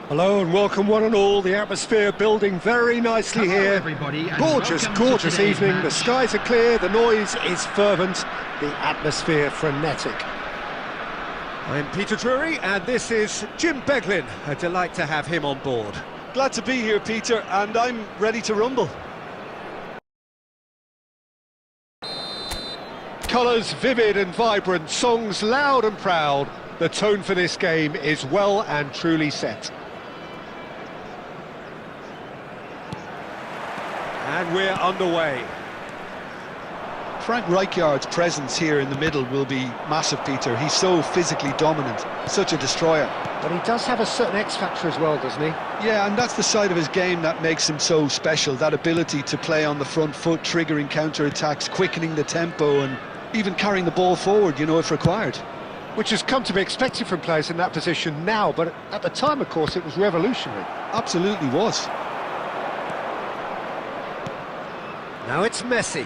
Hello and welcome one and all. The atmosphere building very nicely here. Everybody, gorgeous evening. Match. The skies are clear, the noise is fervent, the atmosphere frenetic. I'm Peter Drury and this is Jim Beglin. A delight to have him on board. Glad to be here, Peter, and I'm ready to rumble. Colours vivid and vibrant, songs loud and proud. The tone for this game is well and truly set. And we're underway. Frank Rijkaard's presence here in the middle will be massive, Peter. He's so physically dominant, such a destroyer. But he does have a certain X-factor as well, doesn't he? Yeah, and that's the side of his game that makes him so special, that ability to play on the front foot, triggering counter-attacks, quickening the tempo and even carrying the ball forward, you know, if required. Which has come to be expected from players in that position now, but at the time, of course, it was revolutionary. Absolutely was. Now it's Messi.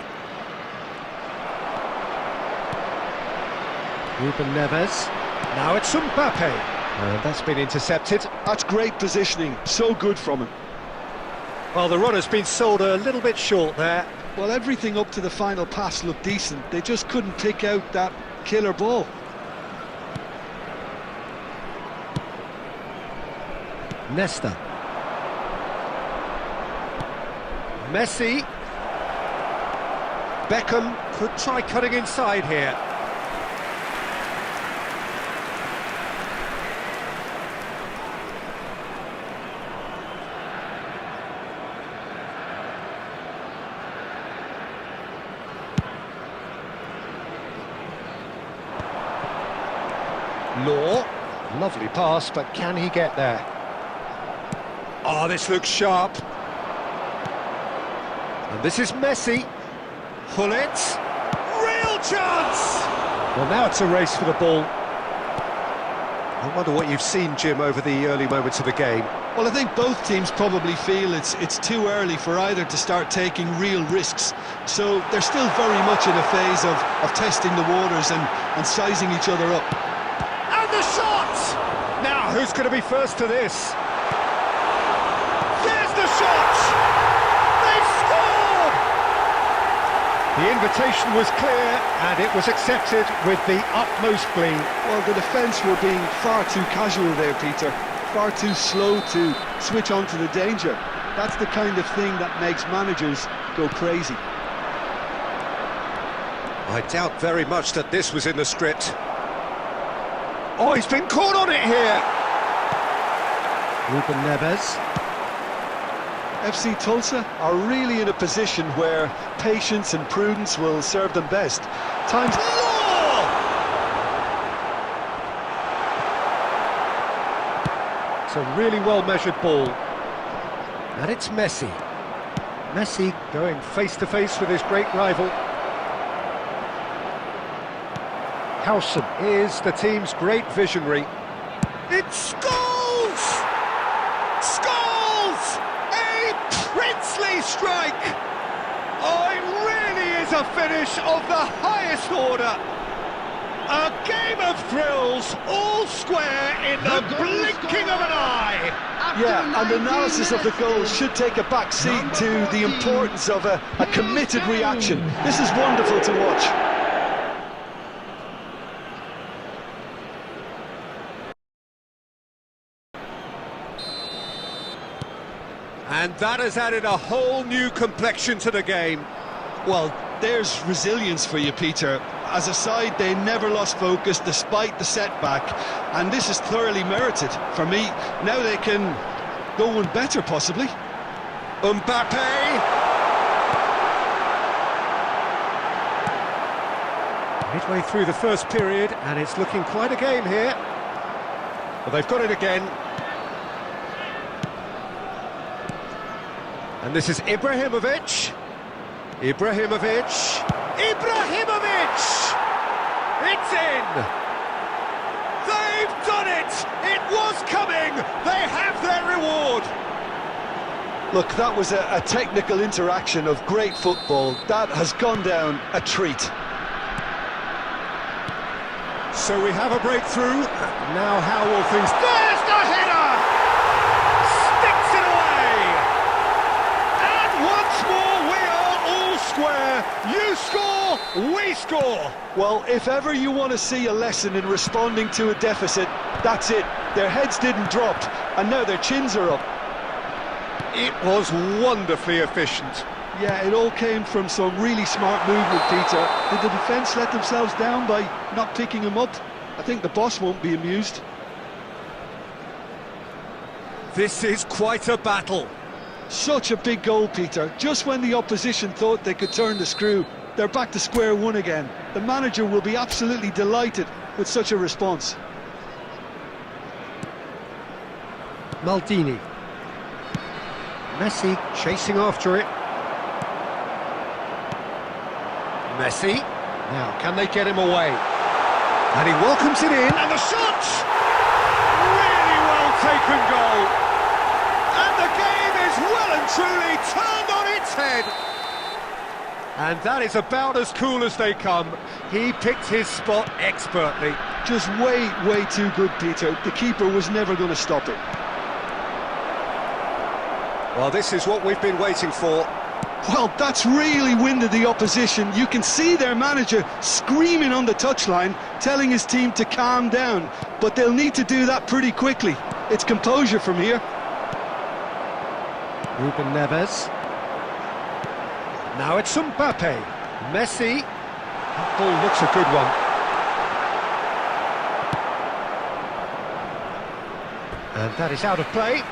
Ruben Neves. Now it's Mbappe. And that's been intercepted. That's great positioning, so good from him. Well, the run has been sold a little bit short there. Well, everything up to the final pass looked decent. They just couldn't pick out that killer ball. Nesta. Messi. Beckham could try cutting inside here. Law. Lovely pass, but can he get there? Oh, this looks sharp. And this is Messi. Pull it. Real chance! Well, now it's a race for the ball. I wonder what you've seen, Jim, over the early moments of the game. Well, I think both teams probably feel it's too early for either to start taking real risks. So they're still very much in a phase of testing the waters and sizing each other up. And the shot! Now, who's going to be first to this? There's the shot! They've scored! The invitation was clear, and it was accepted with the utmost glee. Well, the defence were being far too casual there, Peter. Far too slow to switch on to the danger. That's the kind of thing that makes managers go crazy. I doubt very much that this was in the script. Oh, he's been caught on it here! Ruben Neves. FC Tulsa are really in a position where patience and prudence will serve them best. Times... It's a really well-measured ball. And it's Messi. Messi going face-to-face with his great rival. Howson is the team's great visionary. It's Scholes! Scholes! A princely strike! Oh, it really is a finish of the highest order. A game of thrills, all square in the blinking of an eye. Yeah, and analysis of the goal should take a back seat to the importance of a committed reaction. This is wonderful to watch. And that has added a whole new complexion to the game. Well, there's resilience for you, Peter. As a side, they never lost focus despite the setback, and this is thoroughly merited. For me, now they can go one better, possibly. Mbappe! Midway through the first period, and it's looking quite a game here. But they've got it again. And this is Ibrahimovic. Ibrahimovic! It's in! They've done it! It was coming! They have their reward! Look, that was a technical interaction of great football. That has gone down a treat. So we have a breakthrough. Now how will things... There's the header! Sticks it away! And once more we are all square. You score, we score! Well, if ever you want to see a lesson in responding to a deficit, that's it. Their heads didn't drop, and now their chins are up. It was wonderfully efficient. Yeah, it all came from some really smart movement, Peter. Did the defence let themselves down by not picking him up? I think the boss won't be amused. This is quite a battle. Such a big goal, Peter. Just when the opposition thought they could turn the screw, they're back to square one again. The manager will be absolutely delighted with such a response. Maldini. Messi chasing after it. Messi. Now, can they get him away? And he welcomes it in, and the shot! Really well taken goal. And the game is well and truly turned on its head. And that is about as cool as they come. He picked his spot expertly. Just way too good, Peter. The keeper was never going to stop it. Well, this is what we've been waiting for. Well, that's really winded the opposition. You can see their manager screaming on the touchline, telling his team to calm down. But they'll need to do that pretty quickly. It's composure from here. Ruben Neves. Now it's Mbappe. Messi. That ball looks a good one. And that is out of play.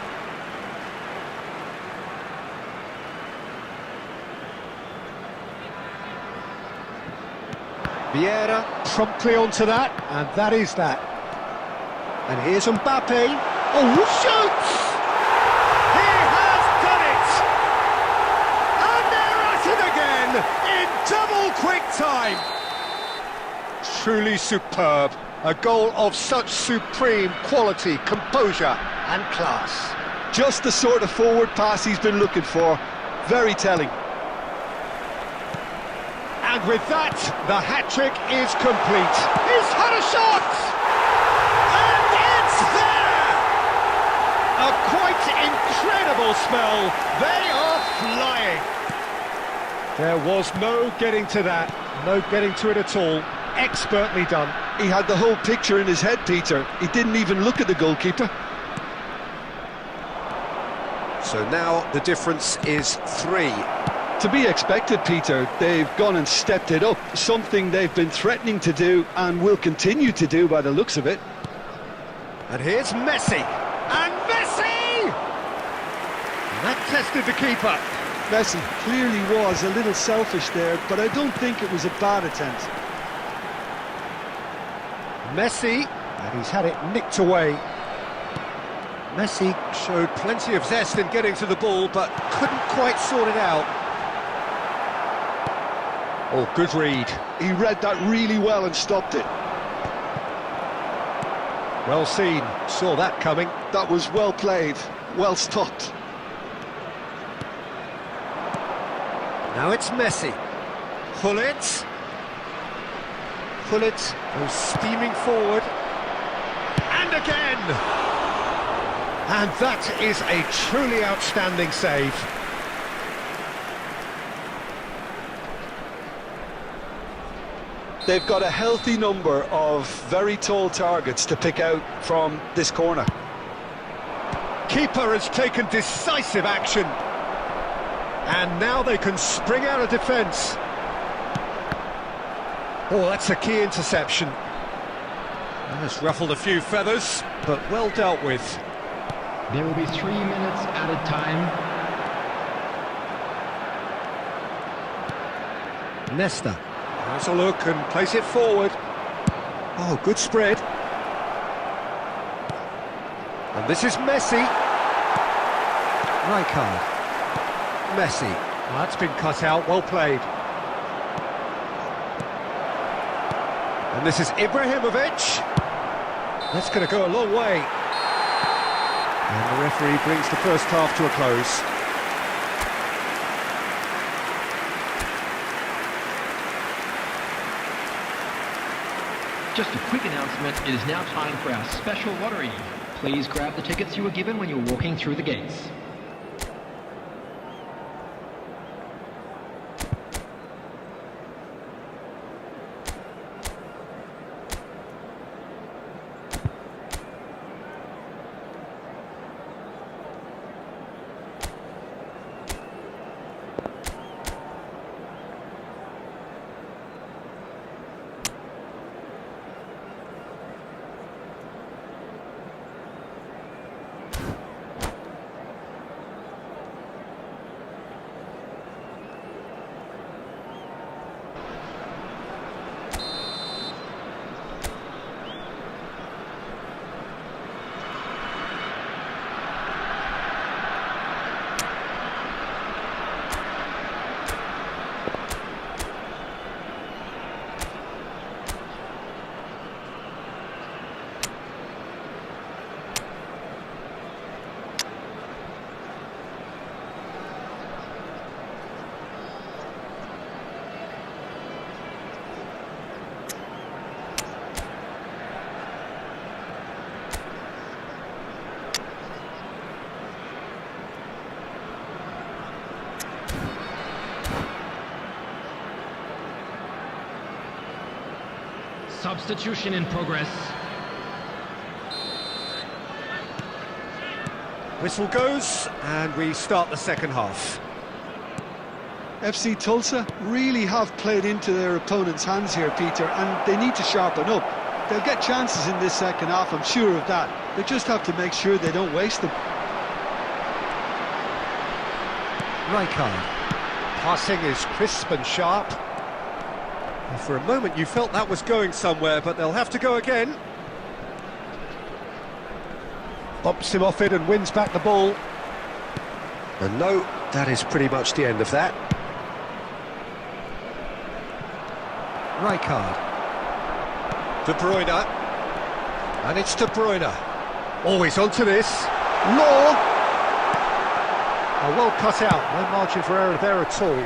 Vieira promptly onto that, and that is that. And here's Mbappe. Oh, who shoots! He has done it! And they're at it again in double quick time. Truly superb. A goal of such supreme quality, composure and class. Just the sort of forward pass he's been looking for. Very telling. And with that, the hat-trick is complete. He's had a shot! And it's there! A quite incredible spell. They are flying. There was no getting to that. No getting to it at all. Expertly done. He had the whole picture in his head, Peter. He didn't even look at the goalkeeper. So now the difference is 3. To be expected, Peter. They've gone and stepped it up, something they've been threatening to do and will continue to do by the looks of it. And here's Messi. And Messi! And that tested the keeper. Messi clearly was a little selfish there, but I don't think it was a bad attempt. Messi, and he's had it nicked away. Messi showed plenty of zest in getting to the ball, but couldn't quite sort it out. Oh, good read. He read that really well and stopped it. Well seen, saw that coming. That was well played, well stopped. Now it's Messi. Gullit. Gullit goes steaming forward. And again! And that is a truly outstanding save. They've got a healthy number of very tall targets to pick out from this corner. Keeper has taken decisive action. And now they can spring out of defence. Oh, that's a key interception. That's ruffled a few feathers, but well dealt with. There will be 3 minutes added time. Nesta has a look and plays it forward. Oh, good spread. And this is Messi. Rijkaard. Messi. Well, that's been cut out, well played. And this is Ibrahimovic. That's going to go a long way. And the referee brings the first half to a close. Just a quick announcement, it is now time for our special lottery. Please grab the tickets you were given when you were walking through the gates. Substitution in progress. Whistle goes, and we start the second half. FC Tulsa really have played into their opponent's hands here, Peter, and they need to sharpen up. They'll get chances in this second half, I'm sure of that. They just have to make sure they don't waste them. Rijkaard. Passing is crisp and sharp. And for a moment you felt that was going somewhere, but they'll have to go again. Bumps him off it and wins back the ball. And no, that is pretty much the end of that. Rijkaard. De Bruyne. And it's De Bruyne. Always onto this. Law. Oh, well cut out. No margin for error there at all.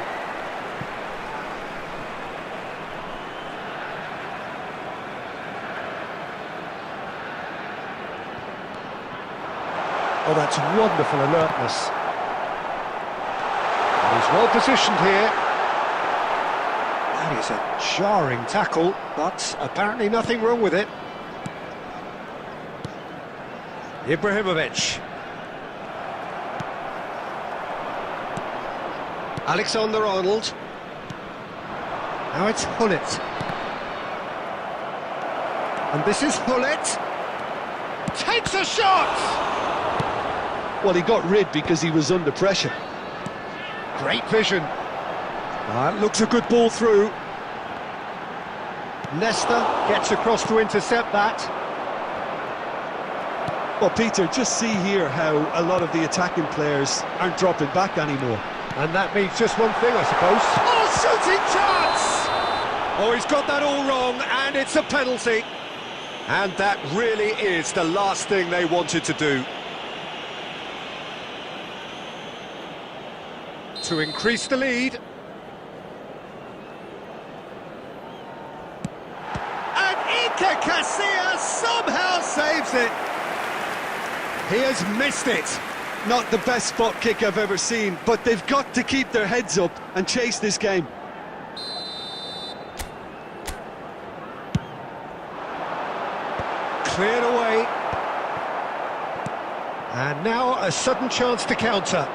Oh, that's wonderful alertness. And he's well positioned here. That is a jarring tackle, but apparently nothing wrong with it. Ibrahimovic. Alexander-Arnold. Now it's Gullit. And this is Gullit. Takes a shot! Well, he got rid because he was under pressure. Great vision. Looks a good ball through. Nesta gets across to intercept that. Well, Peter, just see here how a lot of the attacking players aren't dropping back anymore. And that means just one thing, I suppose. Oh, shooting chance! Oh, he's got that all wrong, and it's a penalty. And that really is the last thing they wanted to do. To increase the lead. And Iker Casillas somehow saves it. He has missed it. Not the best spot kick I've ever seen, but they've got to keep their heads up and chase this game. Cleared away. And now a sudden chance to counter.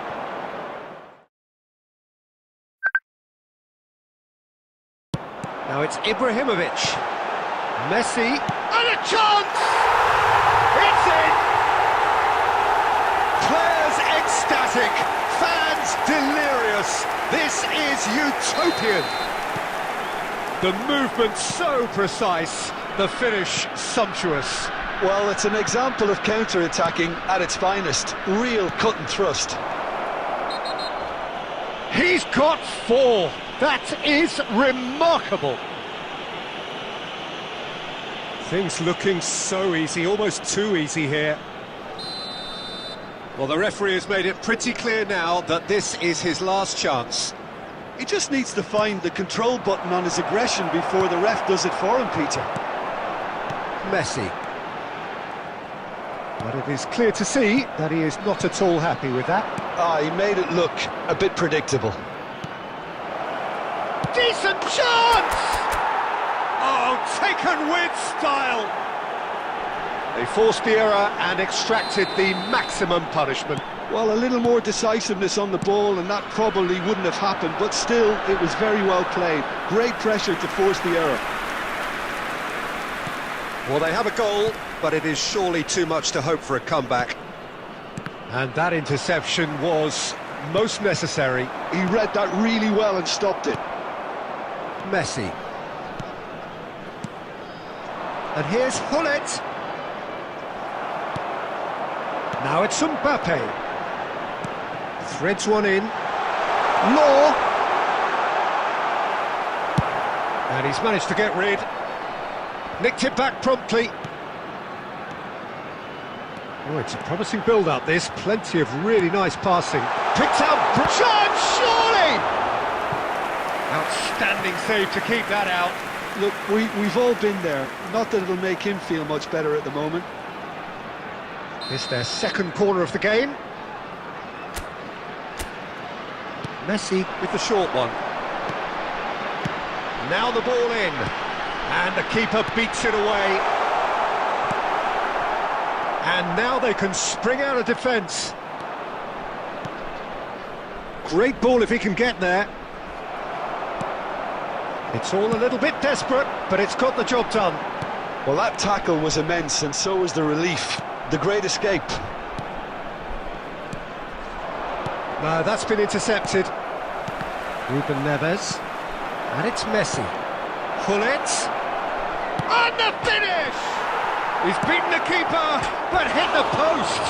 Now it's Ibrahimovic. Messi. And a chance! It's in! Players ecstatic. Fans delirious. This is utopian. The movement so precise. The finish sumptuous. Well, it's an example of counter-attacking at its finest. Real cut and thrust. He's got 4. That is remarkable. Things looking so easy, almost too easy here. Well, the referee has made it pretty clear now that this is his last chance. He just needs to find the control button on his aggression before the ref does it for him, Peter. Messi. But it is clear to see that he is not at all happy with that. He made it look a bit predictable. Decent chance! Oh, taken with style! They forced the error and extracted the maximum punishment. Well, a little more decisiveness on the ball and that probably wouldn't have happened, but still, it was very well played. Great pressure to force the error. Well, they have a goal, but it is surely too much to hope for a comeback. And that interception was most necessary. He read that really well and stopped it. Messi. And here's Hullet. Now it's Mbappe. Threads one in. Law. And he's managed to get rid. Nicked it back promptly. Oh, it's a promising build-up, this. Plenty of really nice passing. Picked up. Chance, surely! Outstanding save to keep that out. Look, we've all been there. Not that it'll make him feel much better at the moment. It's their second corner of the game. Messi with the short one. Now the ball in. And the keeper beats it away. And now they can spring out of defence. Great ball if he can get there. It's all a little bit desperate, but it's got the job done. Well, that tackle was immense, and so was the relief. The great escape. No, that's been intercepted. Ruben Neves. And it's Messi. Hullet. And the finish! He's beaten the keeper, but hit the post.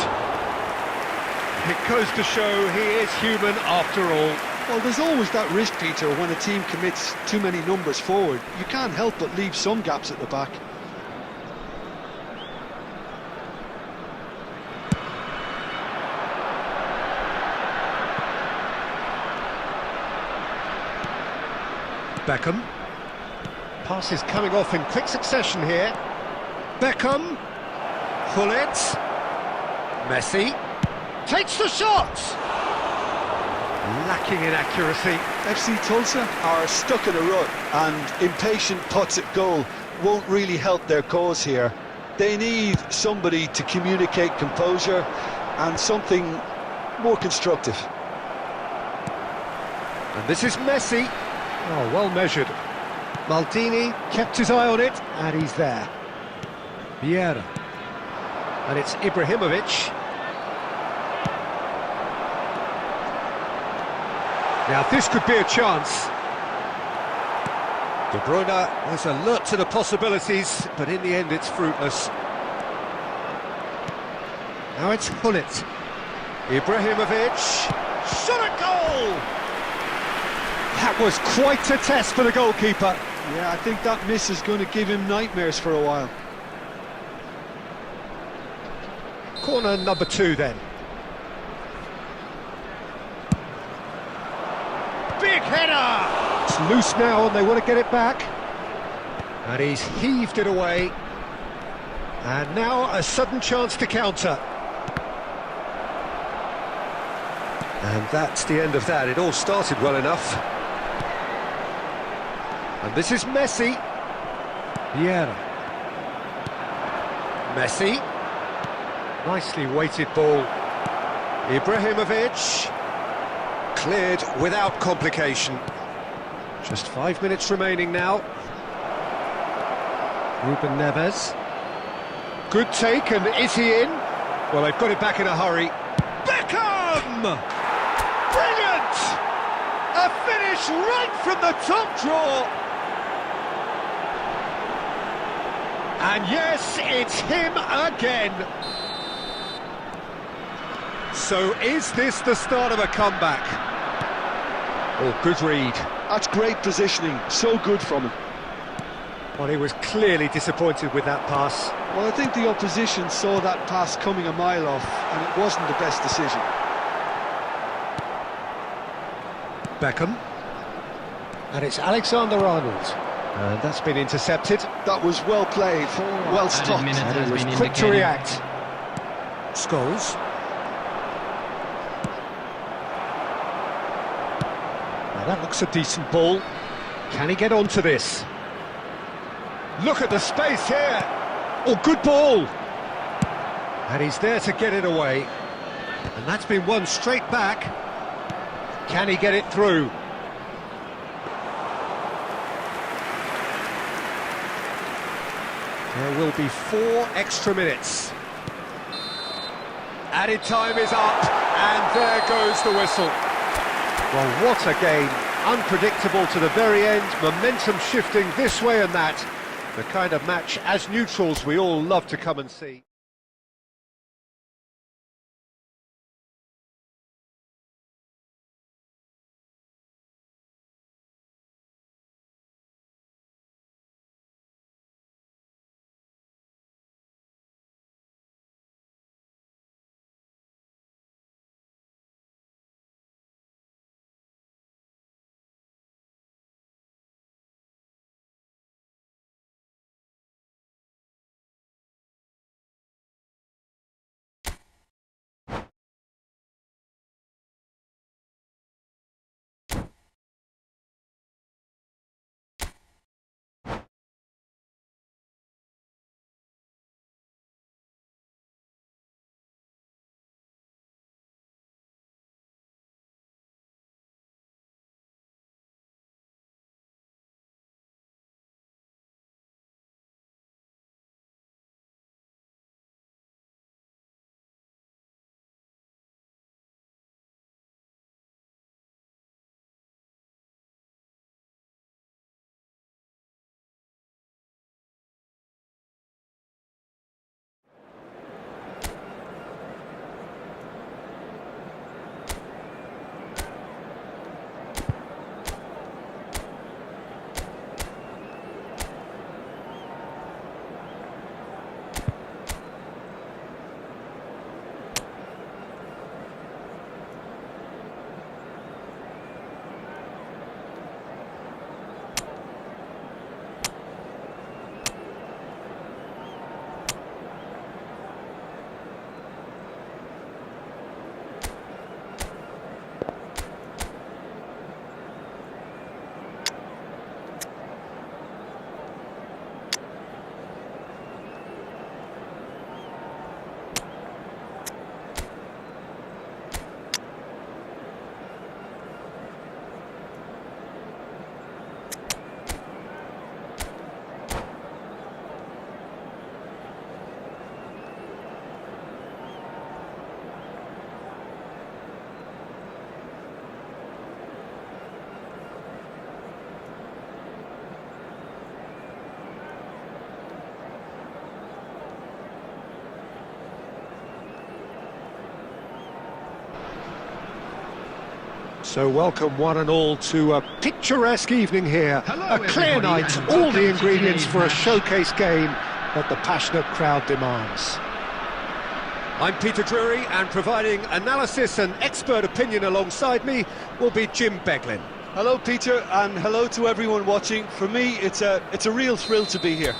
It goes to show he is human after all. Well, there's always that risk, Peter, when a team commits too many numbers forward. You can't help but leave some gaps at the back. Beckham. Passes coming off in quick succession here. Beckham. Hullet. Messi. Takes the shot! Lacking in accuracy. FC Tulsa are stuck in a rut, and impatient putts at goal won't really help their cause here. They need somebody to communicate composure and something more constructive. And this is Messi. Oh, well measured. Maldini kept his eye on it, and he's there. Vieira. And it's Ibrahimovic. Now this could be a chance. De Bruyne was alert to the possibilities, but in the end it's fruitless. Now it's Hullet. Ibrahimovic. Shot at goal! That was quite a test for the goalkeeper. Yeah, I think that miss is going to give him nightmares for a while. Corner number 2 then. Big header! It's loose now and they want to get it back. And he's heaved it away. And now a sudden chance to counter. And that's the end of that. It all started well enough. And this is Messi. Vieira. Messi. Nicely weighted ball. Ibrahimovic. Cleared without complication. Just 5 minutes remaining now. Ruben Neves. Good take, and is he in? Well, they've got it back in a hurry. Beckham! Brilliant! A finish right from the top draw. And yes, it's him again. So is this the start of a comeback? Oh, good read. That's great positioning, so good from him. Well, he was clearly disappointed with that pass. Well, I think the opposition saw that pass coming a mile off, and it wasn't the best decision. Beckham. And it's Alexander-Arnold. And that's been intercepted. That was well played, well stopped. minute And has he was been quick to indicated. react. Scholes. Now that looks a decent ball. Can he get onto this? Look at the space here. Oh, good ball. And he's there to get it away. And that's been won straight back. Can he get it through? There will be 4 extra minutes. Added time is up, and there goes the whistle. Well, what a game. Unpredictable to the very end, momentum shifting this way and that. The kind of match, as neutrals, we all love to come and see. So welcome one and all to a picturesque evening here. Hello, A clear everybody, night, and all welcome the to ingredients today's for a match. showcase game that the passionate crowd demands. I'm Peter Drury, and providing analysis and expert opinion alongside me will be Jim Beglin. Hello, Peter, and hello to everyone watching. For me, it's a real thrill to be here.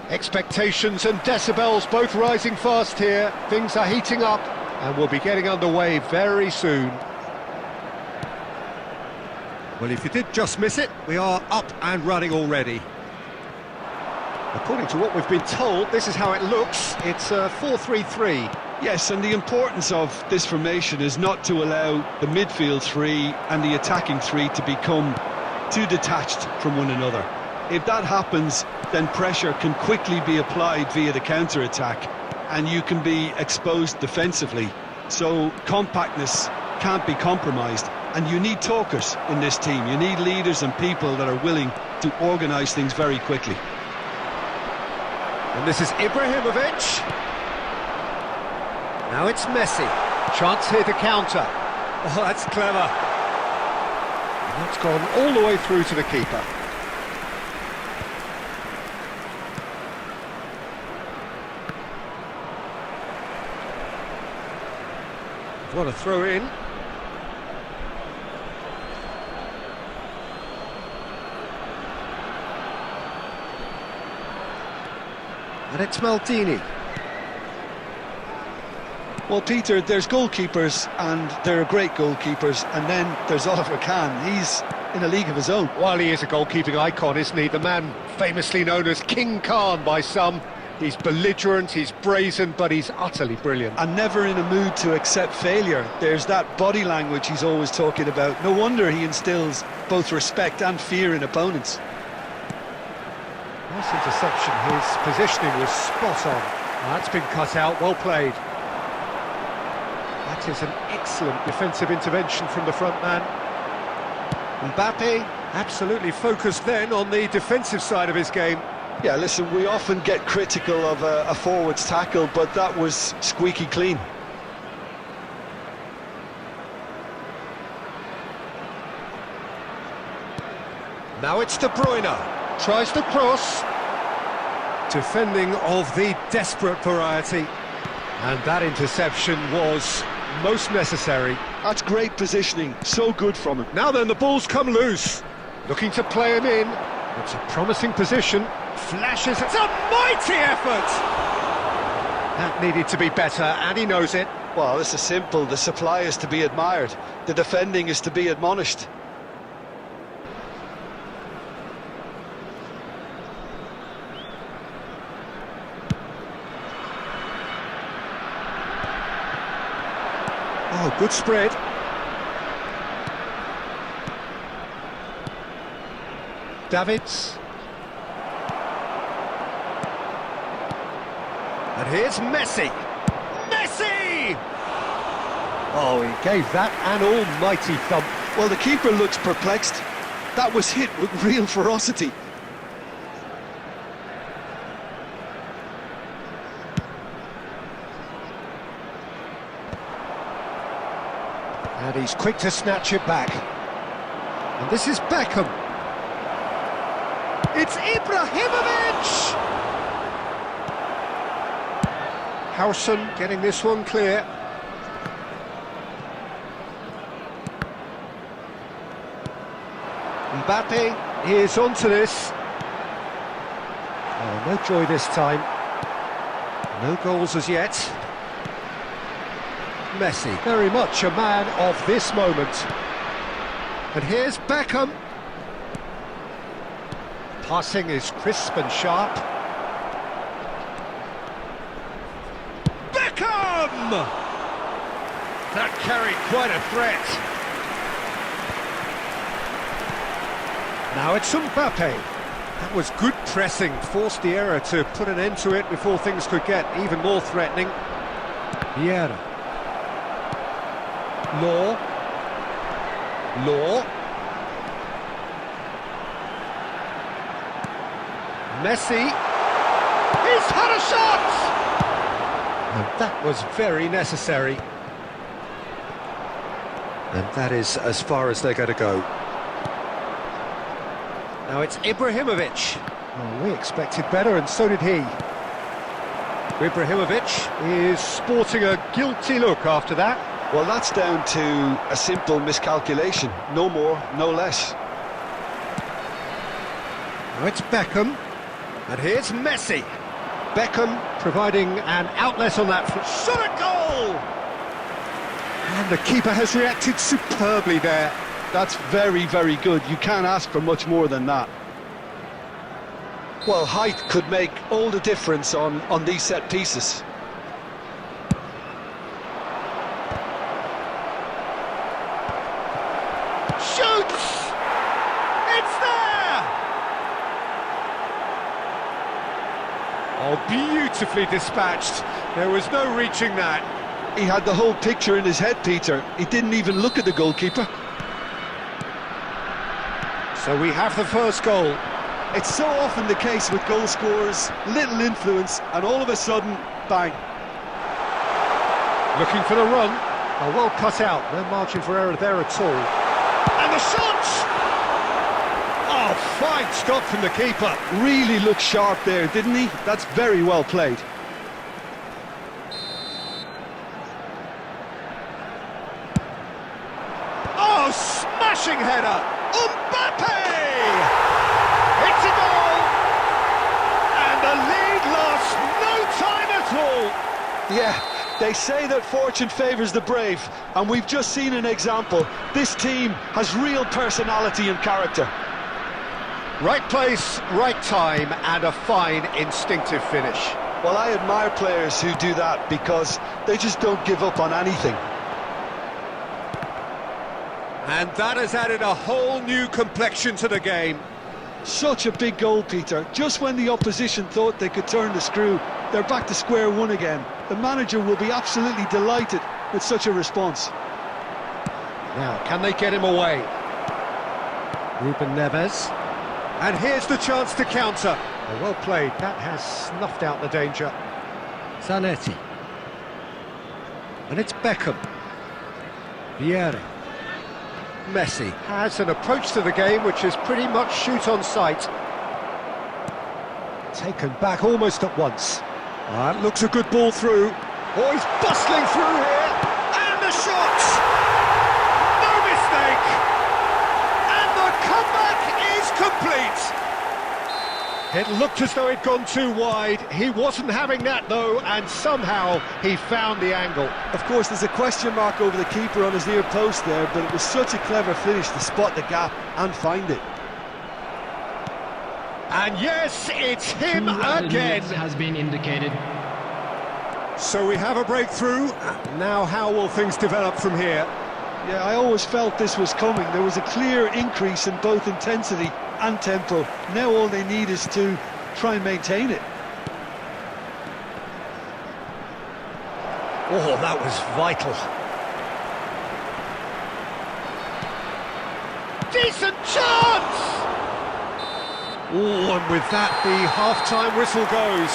Expectations and decibels both rising fast here. Things are heating up, and we'll be getting underway very soon. Well, if you did just miss it, we are up and running already. According to what we've been told, this is how it looks. It's a 4-3-3. Yes, and the importance of this formation is not to allow the midfield three and the attacking three to become too detached from one another. If that happens, then pressure can quickly be applied via the counter-attack, and you can be exposed defensively. So compactness can't be compromised, and you need talkers in this team. You need leaders and people that are willing to organise things very quickly. And this is Ibrahimovic. Now it's Messi. Chance here to counter. Oh, that's clever. And that's gone all the way through to the keeper. What a throw in. And it's Maldini. Well, Peter, there's goalkeepers, and there are great goalkeepers, and then there's Oliver Kahn. He's in a league of his own. While he is a goalkeeping icon, isn't he? The man famously known as King Khan by some. He's belligerent, he's brazen, but he's utterly brilliant. And never in a mood to accept failure. There's that body language he's always talking about. No wonder he instills both respect and fear in opponents. Nice interception, his positioning was spot on. That's been cut out, well played. That is an excellent defensive intervention from the front man. Mbappe absolutely focused then on the defensive side of his game. Yeah, listen, we often get critical of a forward's tackle, but that was squeaky clean. Now it's De Bruyne, tries to cross. Defending of the desperate variety. And that interception was most necessary. That's great positioning, so good from him. Now then, the ball's come loose. Looking to play him in. It's a promising position. Flashes, it's a mighty effort! That needed to be better, and he knows it. Well, this is simple. The supply is to be admired. The defending is to be admonished. Oh, good spread. Davids. And here's Messi. Messi! Oh, he gave that an almighty thump. Well, the keeper looks perplexed. That was hit with real ferocity. And he's quick to snatch it back. And this is Beckham. It's Ibrahimovic! Howson getting this one clear. Mbappe is onto this. Oh, no joy this time. No goals as yet. Messi, very much a man of this moment. And here's Beckham. Passing is crisp and sharp. Beckham! That carried quite a threat. Now it's Mbappe. That was good pressing, forced the error to put an end to it before things could get even more threatening. Vieira. Law. Messi. He's had a shot! And that was very necessary. And that is as far as they're going to go. Now it's Ibrahimovic. Well, we expected better, and so did he. Ibrahimovic is sporting a guilty look after that. Well, that's down to a simple miscalculation. No more, no less. Now it's Beckham. And here's Messi. Beckham providing an outlet on that shot at goal! And the keeper has reacted superbly there. That's very, very good. You can't ask for much more than that. Well, height could make all the difference on these set pieces. Shoots! It's there! Oh, beautifully dispatched. There was no reaching that. He had the whole picture in his head, Peter. He didn't even look at the goalkeeper. So we have the first goal. It's so often the case with goal scorers, little influence, and all of a sudden, bang. Looking for the run. Oh, well cut out. No margin for error there at all. And the shot! Oh, fine stop from the keeper. Really looked sharp there, didn't he? That's very well played. Oh, smashing header! Mbappe! It's a goal! And the lead lost no time at all! Yeah, they say that fortune favours the brave, and we've just seen an example. This team has real personality and character. Right place, right time, and a fine instinctive finish. Well, I admire players who do that because they just don't give up on anything. And that has added a whole new complexion to the game. Such a big goal, Peter. Just when the opposition thought they could turn the screw, they're back to square one again. The manager will be absolutely delighted with such a response. Now, can they get him away? Ruben Neves. And here's the chance to counter. Oh, well played. That has snuffed out the danger. Zanetti. And it's Beckham. Vieri. Messi has an approach to the game which is pretty much shoot on sight. Taken back almost at once. That looks a good ball through. Oh, he's bustling through here. And the shot! No mistake! And the comeback is complete! It looked as though it'd gone too wide. He wasn't having that, though, and somehow he found the angle. Of course, there's a question mark over the keeper on his near post there, but it was such a clever finish to spot the gap and find it. And yes, it's him again. Has been indicated. So we have a breakthrough. Now how will things develop from here? Yeah, I always felt this was coming. There was a clear increase in both intensity and tempo. Now all they need is to try and maintain it. Oh, that was vital. Decent chance! Oh, and with that, the half-time whistle goes.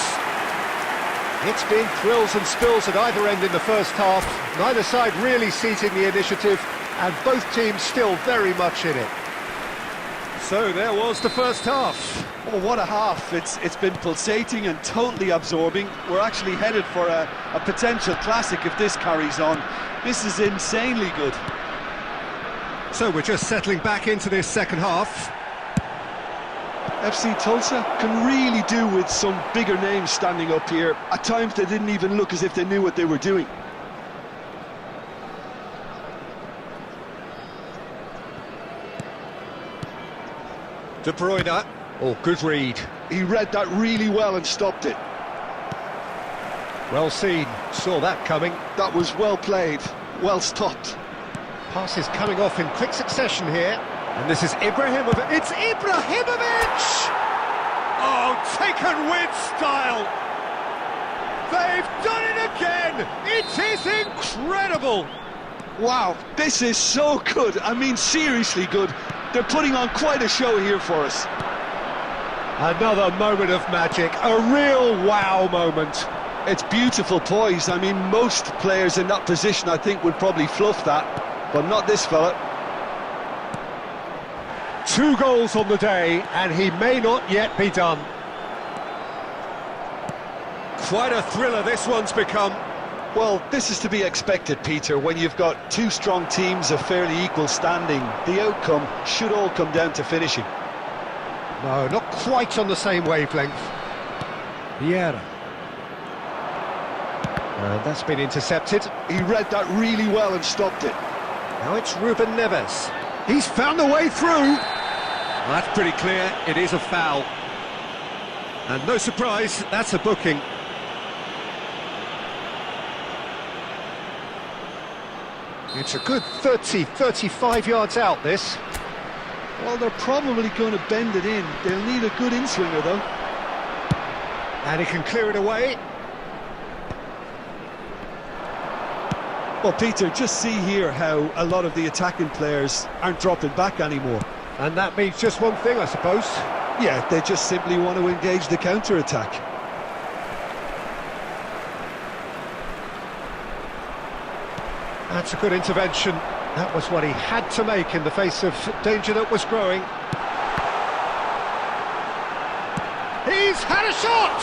It's been thrills and spills at either end in the first half. Neither side really seizing the initiative, and both teams still very much in it. So there was the first half. Oh, what a half. It's been pulsating and totally absorbing. We're actually headed for a potential classic if this carries on. This is insanely good. So we're just settling back into this second half. FC Tulsa can really do with some bigger names standing up here. At times they didn't even look as if they knew what they were doing. De Bruyne. Oh, good read. He read that really well and stopped it. Well seen. Saw that coming. That was well played, well stopped. Passes coming off in quick succession here. And this is Ibrahimovic. It's Ibrahimovic! Oh, taken with style. They've done it again. It is incredible. Wow, this is so good. I mean, seriously good. They're putting on quite a show here for us. Another moment of magic, a real wow moment. It's beautiful poise. I mean, most players in that position, I think, would probably fluff that. but not this fella. 2 goals on the day, and he may not yet be done. Quite a thriller this one's become. Well, this is to be expected, Peter, when you've got 2 strong teams of fairly equal standing. The outcome should all come down to finishing. No, not quite on the same wavelength. Vieira. And that's been intercepted. He read that really well and stopped it. Now it's Ruben Neves. He's found the way through. That's pretty clear, it is a foul. And no surprise, that's a booking. It's a good 30-35 yards out, this. Well, they're probably going to bend it in. They'll need a good in-swinger, though. And he can clear it away. Well, Peter, just see here how a lot of the attacking players aren't dropping back anymore. And that means just one thing, I suppose. Yeah, they just simply want to engage the counter-attack. That's a good intervention. That was what he had to make in the face of danger that was growing. He's had a shot!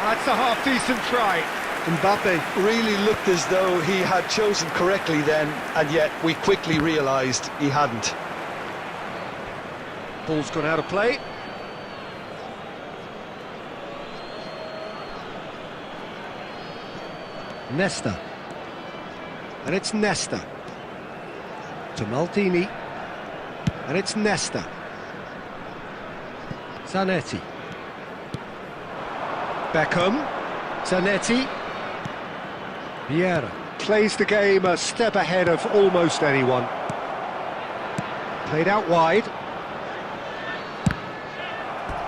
That's a half-decent try. Mbappe really looked as though he had chosen correctly then, and yet we quickly realised he hadn't. Ball's gone out of play. Nesta. And it's Nesta. To Maldini. And it's Nesta. Zanetti. Beckham. Zanetti. Vieira. Plays the game a step ahead of almost anyone. Played out wide.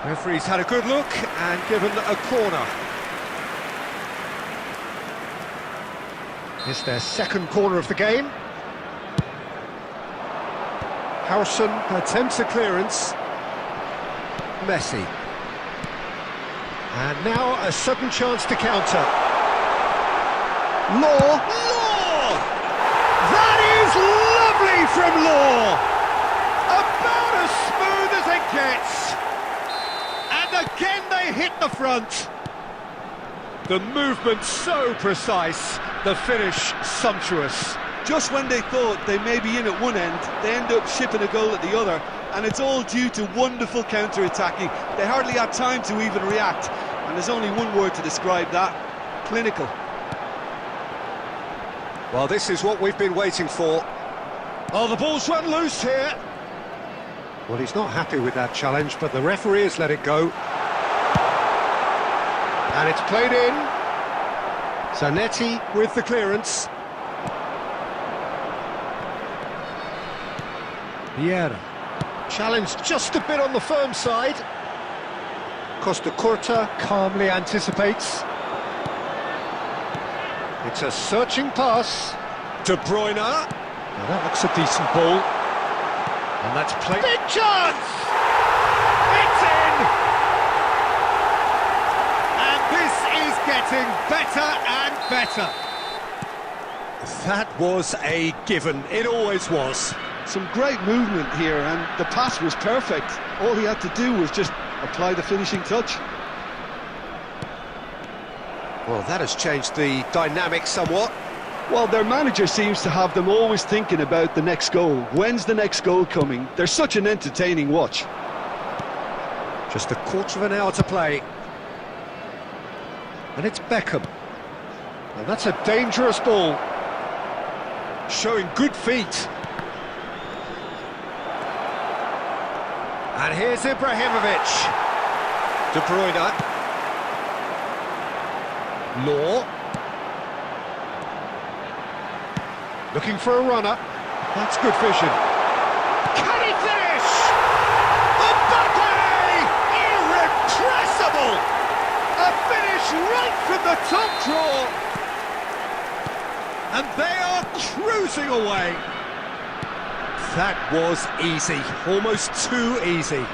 Referee's had a good look and given a corner. It's their second corner of the game. Harrison attempts a clearance. Messi. And now a sudden chance to counter. Law! That is lovely from Law! About as smooth as it gets. And again they hit the front. The movement so precise, the finish sumptuous. Just when they thought they may be in at one end, they end up shipping a goal at the other, and it's all due to wonderful counter-attacking. They hardly had time to even react, and there's only one word to describe that: clinical. Well, this is what we've been waiting for. Oh, the ball's run loose here. Well, he's not happy with that challenge, but the referee has let it go. And it's played in. Zanetti with the clearance. Vieira. Challenged just a bit on the firm side. Costa Curta calmly anticipates. It's a searching pass. De Bruyne. Now that looks a decent ball. And that's played. Big chance! It's in! And this is getting better and better. That was a given. It always was. Some great movement here, and the pass was perfect. All he had to do was just apply the finishing touch. Well, that has changed the dynamic somewhat. Well, their manager seems to have them always thinking about the next goal. When's the next goal coming? They're such an entertaining watch. Just a quarter of an hour to play. And it's Beckham. And that's a dangerous ball. Showing good feet. And here's Ibrahimovic. De Bruyne. Law. Looking for a runner. That's good vision. Can he finish? Mbappe! Irrepressible! A finish right from the top draw. And they are cruising away. That was easy, almost too easy.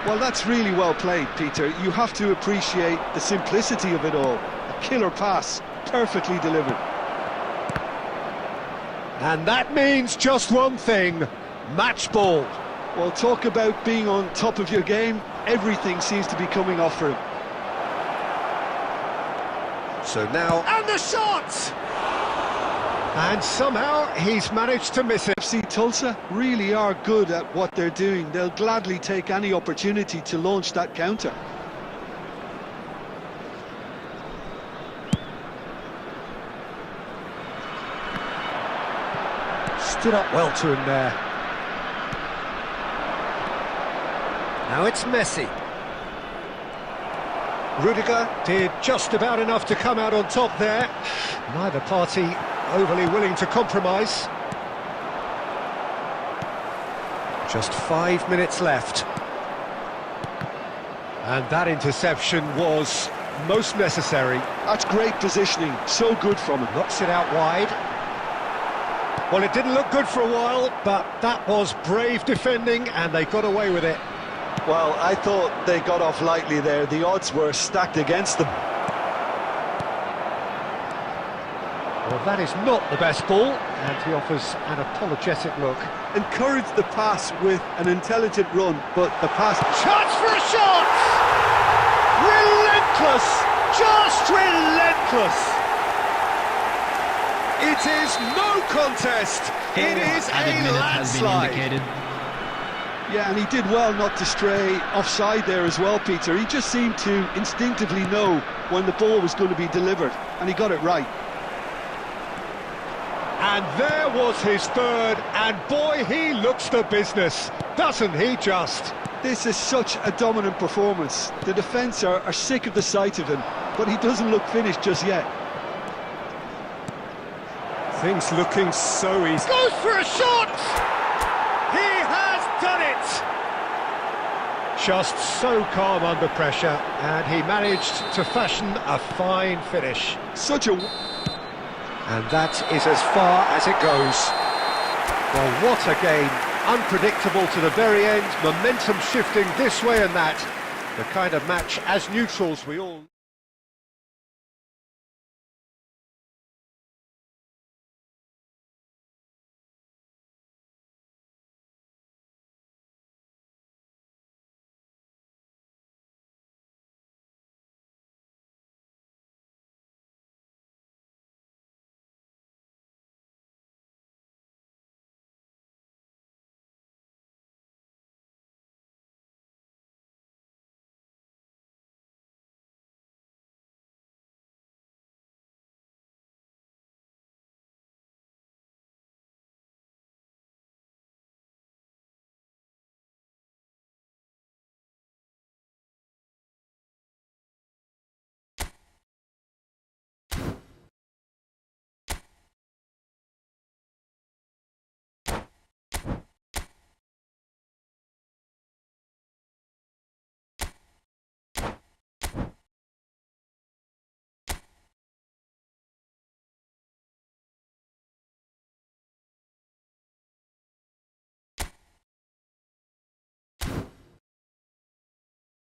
Well, that's really well played, Peter. You have to appreciate the simplicity of it all. A killer pass, perfectly delivered. And that means just one thing, match ball. Well, talk about being on top of your game. Everything seems to be coming off for him. So now, and the shot! And somehow he's managed to miss it. FC Tulsa really are good at what they're doing. They'll gladly take any opportunity to launch that counter. Stood up well to him there. Now it's Messi. Rudiger did just about enough to come out on top there. Neither party overly willing to compromise. Just 5 minutes left. And that interception was most necessary. That's great positioning, so good from him. Knocks it out wide. Well, it didn't look good for a while, but that was brave defending and they got away with it. Well, I thought they got off lightly there. The odds were stacked against them. Well, that is not the best ball, and he offers an apologetic look. Encouraged the pass with an intelligent run, but the pass... Chance for a shot! Relentless! Just relentless! It is no contest! It is a landslide! Yeah, and he did well not to stray offside there as well, Peter. He just seemed to instinctively know when the ball was going to be delivered, and he got it right. And there was his third, and boy, he looks the business, doesn't he just? This is such a dominant performance. The defence are sick of the sight of him, but he doesn't look finished just yet. Things looking so easy. Goes for a shot! He has done it! Just so calm under pressure, and he managed to fashion a fine finish. Such a... And that is as far as it goes. Well, what a game. Unpredictable to the very end, momentum shifting this way and that. The kind of match, as neutrals, we all...